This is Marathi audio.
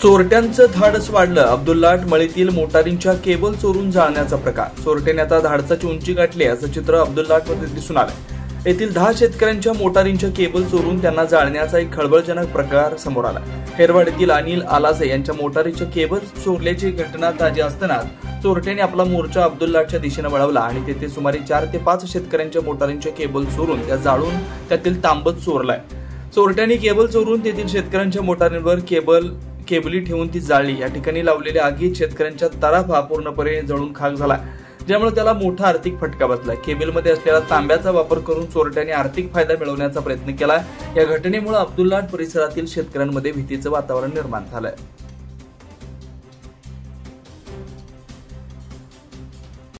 चोरट्यांचं धाडस वाढलं. अब्दुल्लाट मळीतील मोटारींच्या केबल चोरून जाळण्याचा प्रकार. चोरट्याने आता धाडसाची उंची गाठली असं चित्र अब्दुल्लाटमध्ये दिसून आलं. येथील 10 शेतकऱ्यांच्या मोटारींच्या केबल चोरून त्यांना जाळण्याचा एक खळबळजनक प्रकार समोर आला. हेरवाडीतील अनिल आलासे यांच्या मोटारीच्या केबल चोरल्याची घटना ताजी असतानाच चोरट्याने आपला मोर्चा अब्दुल्लाटच्या दिशेने वळवला आणि तेथे सुमारे 4 ते 5 शेतकऱ्यांच्या मोटारींच्या केबल चोरून त्या जाळून त्यातील तांबत चोरलाय. चोरट्यांनी केबल चोरून तेथील शेतकऱ्यांच्या मोटारींवर केबली ठेवून ती जाळली. या ठिकाणी लावलेल्या आगीत शेतकऱ्यांच्या तराफा पूर्णपणे जळून खाक झाला, ज्यामुळे त्याला मोठा आर्थिक फटका बसला. केबलमध्ये असलेला तांब्याचा वापर करून चोरट्यांनी आर्थिक फायदा मिळवण्याचा प्रयत्न केला. या घटनेमुळे अब्दुल्लाट परिसरातील शेतकऱ्यांमध्ये भीतीचं वातावरण निर्माण झालंय.